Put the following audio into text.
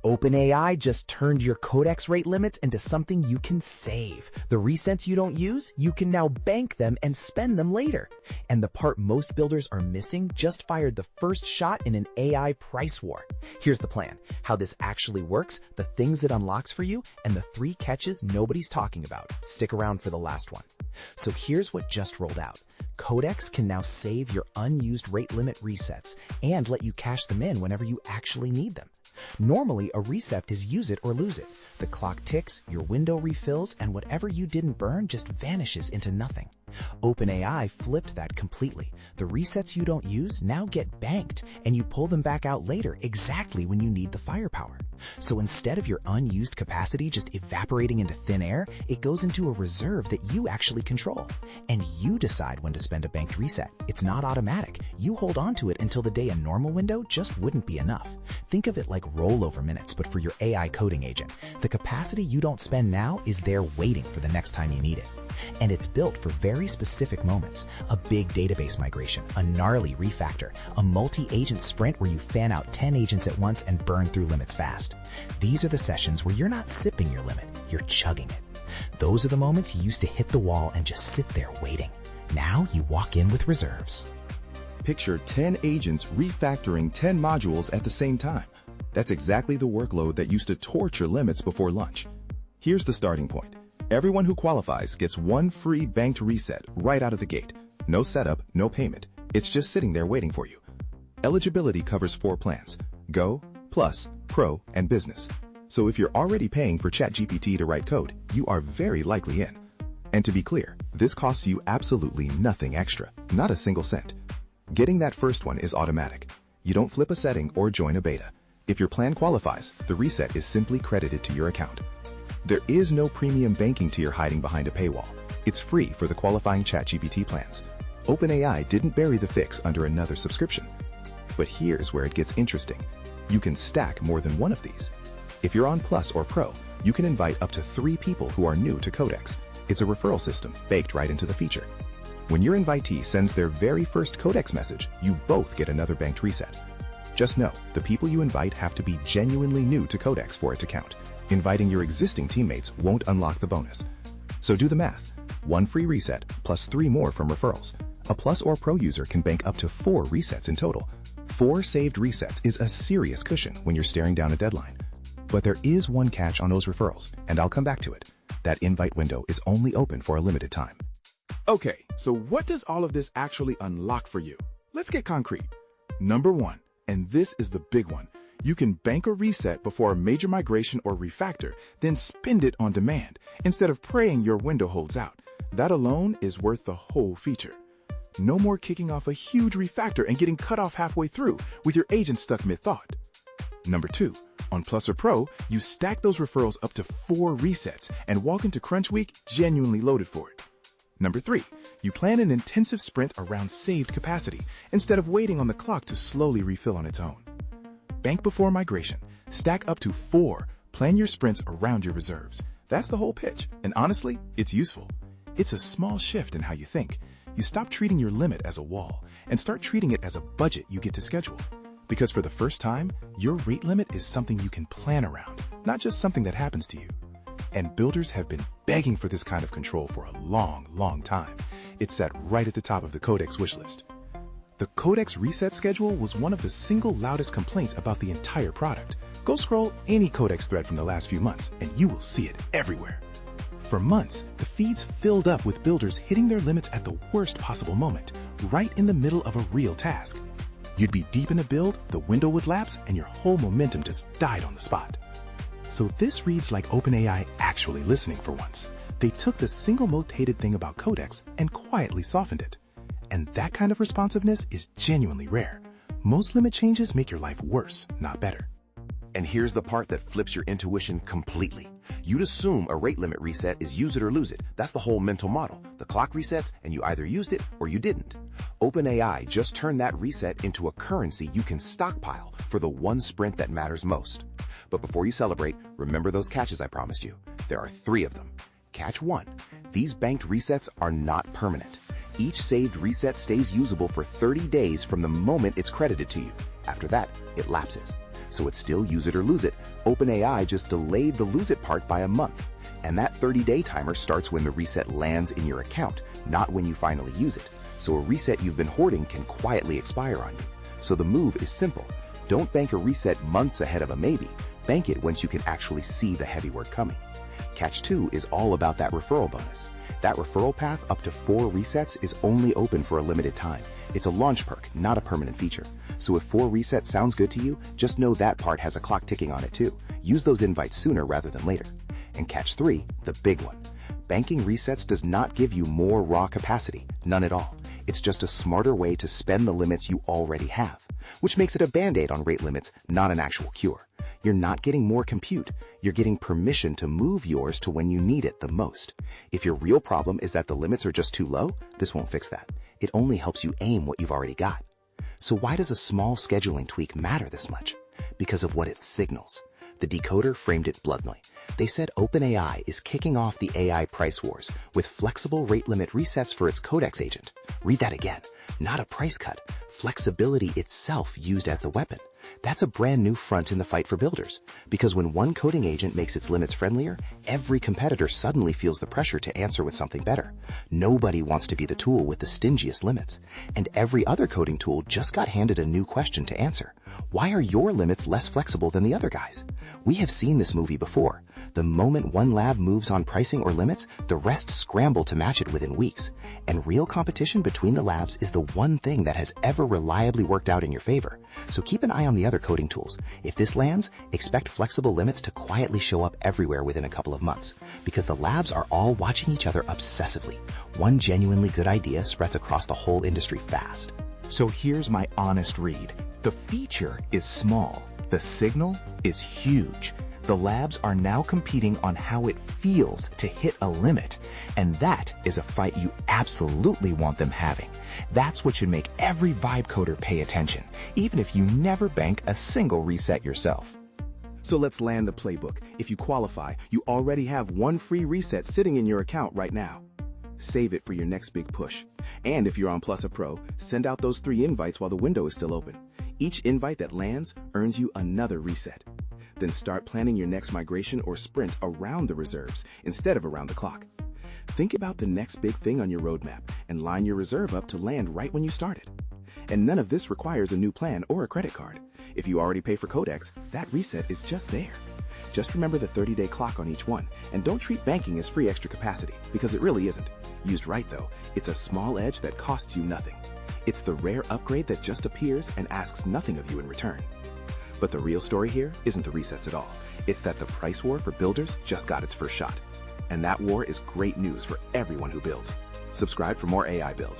OpenAI just turned your Codex rate limits into something you can save. The resets you don't use, you can now bank them and spend them later. And the part most builders are missing just fired the first shot in an AI price war. Here's the plan, how this actually works, the things it unlocks for you, and the 3 catches nobody's talking about. Stick around for the last one. So here's what just rolled out. Codex can now save your unused rate limit resets and let you cash them in whenever you actually need them. Normally, a reset is use it or lose it. The clock ticks, your window refills, and whatever you didn't burn just vanishes into nothing. OpenAI flipped that completely. The resets you don't use now get banked, and you pull them back out later exactly when you need the firepower. So instead of your unused capacity just evaporating into thin air, it goes into a reserve that you actually control. And you decide when to spend a banked reset. It's not automatic. You hold on to it until the day a normal window just wouldn't be enough. Think of it like rollover minutes, but for your AI coding agent. The capacity you don't spend now is there waiting for the next time you need it. And it's built for very specific moments. A big database migration, a gnarly refactor, a multi-agent sprint where you fan out 10 agents at once and burn through limits fast. These are the sessions where you're not sipping your limit, you're chugging it. Those are the moments you used to hit the wall and just sit there waiting. Now you walk in with reserves. Picture 10 agents refactoring 10 modules at the same time. That's exactly the workload that used to torture limits before lunch. Here's the starting point. Everyone who qualifies gets 1 free banked reset right out of the gate. No setup, no payment. It's just sitting there waiting for you. Eligibility covers 4 plans: Go, Plus, Pro, and Business. So if you're already paying for ChatGPT to write code, you are very likely in. And to be clear, this costs you absolutely nothing extra, not a single cent. Getting that first one is automatic. You don't flip a setting or join a beta. If your plan qualifies, the reset is simply credited to your account. There is no premium banking tier hiding behind a paywall. It's free for the qualifying ChatGPT plans. OpenAI didn't bury the fix under another subscription. But here's where it gets interesting. You can stack more than one of these. If you're on Plus or Pro, you can invite up to 3 people who are new to Codex. It's a referral system baked right into the feature. When your invitee sends their very first Codex message, you both get another banked reset. Just know, the people you invite have to be genuinely new to Codex for it to count. Inviting your existing teammates won't unlock the bonus. So do the math. 1 free reset plus 3 more from referrals. A Plus or Pro user can bank up to 4 resets in total. 4 saved resets is a serious cushion when you're staring down a deadline. But there is one catch on those referrals, and I'll come back to it. That invite window is only open for a limited time. Okay, so what does all of this actually unlock for you? Let's get concrete. Number 1, and this is the big one. You can bank a reset before a major migration or refactor, then spend it on demand, instead of praying your window holds out. That alone is worth the whole feature. No more kicking off a huge refactor and getting cut off halfway through with your agent stuck mid-thought. Number 2, on Plus or Pro, you stack those referrals up to 4 resets and walk into Crunch Week genuinely loaded for it. Number 3, you plan an intensive sprint around saved capacity instead of waiting on the clock to slowly refill on its own. Bank before migration, stack up to 4, plan your sprints around your reserves. That's the whole pitch, and honestly, it's useful. It's a small shift in how you think. You stop treating your limit as a wall and start treating it as a budget you get to schedule. Because for the first time, your rate limit is something you can plan around, not just something that happens to you. And builders have been begging for this kind of control for a long, long time. It's sat right at the top of the Codex wishlist. The Codex reset schedule was one of the single loudest complaints about the entire product. Go scroll any Codex thread from the last few months, and you will see it everywhere. For months, the feeds filled up with builders hitting their limits at the worst possible moment, right in the middle of a real task. You'd be deep in a build, the window would lapse, and your whole momentum just died on the spot. So this reads like OpenAI actually listening for once. They took the single most hated thing about Codex and quietly softened it. And that kind of responsiveness is genuinely rare. Most limit changes make your life worse, not better. And here's the part that flips your intuition completely. You'd assume a rate limit reset is use it or lose it. That's the whole mental model. The clock resets and you either used it or you didn't. OpenAI just turned that reset into a currency you can stockpile for the one sprint that matters most. But before you celebrate, remember those catches I promised you. There are 3 of them. Catch 1. These banked resets are not permanent. Each saved reset stays usable for 30 days from the moment it's credited to you. After that, it lapses. so it's still use it or lose it. OpenAI just delayed the lose it part by a month. And that 30-day timer starts when the reset lands in your account, not when you finally use it. So a reset you've been hoarding can quietly expire on you. So the move is simple. Don't bank a reset months ahead of a maybe. Bank it once you can actually see the heavy work coming. Catch 2 is all about that referral bonus. That referral path up to 4 resets is only open for a limited time. It's a launch perk, not a permanent feature. So if 4 resets sounds good to you, just know that part has a clock ticking on it too. Use those invites sooner rather than later. And catch 3, the big one. Banking resets does not give you more raw capacity, none at all. It's just a smarter way to spend the limits you already have, which makes it a band-aid on rate limits, not an actual cure. You're not getting more compute, you're getting permission to move yours to when you need it the most. If your real problem is that the limits are just too low, this won't fix that. It only helps you aim what you've already got. So why does a small scheduling tweak matter this much? Because of what it signals. The Decoder framed it bluntly. They said OpenAI is kicking off the AI price wars with flexible rate limit resets for its Codex agent. Read that again. Not a price cut. Flexibility itself used as the weapon. That's a brand new front in the fight for builders. Because when one coding agent makes its limits friendlier, every competitor suddenly feels the pressure to answer with something better. Nobody wants to be the tool with the stingiest limits. And every other coding tool just got handed a new question to answer. Why are your limits less flexible than the other guys? We have seen this movie before. The moment one lab moves on pricing or limits, the rest scramble to match it within weeks. And real competition between the labs is the one thing that has ever reliably worked out in your favor. So keep an eye on the other coding tools. If this lands, expect flexible limits to quietly show up everywhere within a couple of months. Because the labs are all watching each other obsessively. One genuinely good idea spreads across the whole industry fast. So here's my honest read. The feature is small. The signal is huge. The labs are now competing on how it feels to hit a limit. And that is a fight you absolutely want them having. That's what should make every vibe coder pay attention, even if you never bank a single reset yourself. So let's land the playbook. If you qualify, you already have 1 free reset sitting in your account right now. Save it for your next big push. And if you're on Plus or Pro, send out those 3 invites while the window is still open. Each invite that lands earns you another reset. Then start planning your next migration or sprint around the reserves instead of around the clock. Think about the next big thing on your roadmap and line your reserve up to land right when you started. And none of this requires a new plan or a credit card. If you already pay for Codex, that reset is just there. Just remember the 30-day clock on each one, and don't treat banking as free extra capacity, because it really isn't. Used right though, it's a small edge that costs you nothing. It's the rare upgrade that just appears and asks nothing of you in return. But the real story here isn't the resets at all. It's that the price war for builders just got its first shot. And that war is great news for everyone who builds. Subscribe for more AI builds.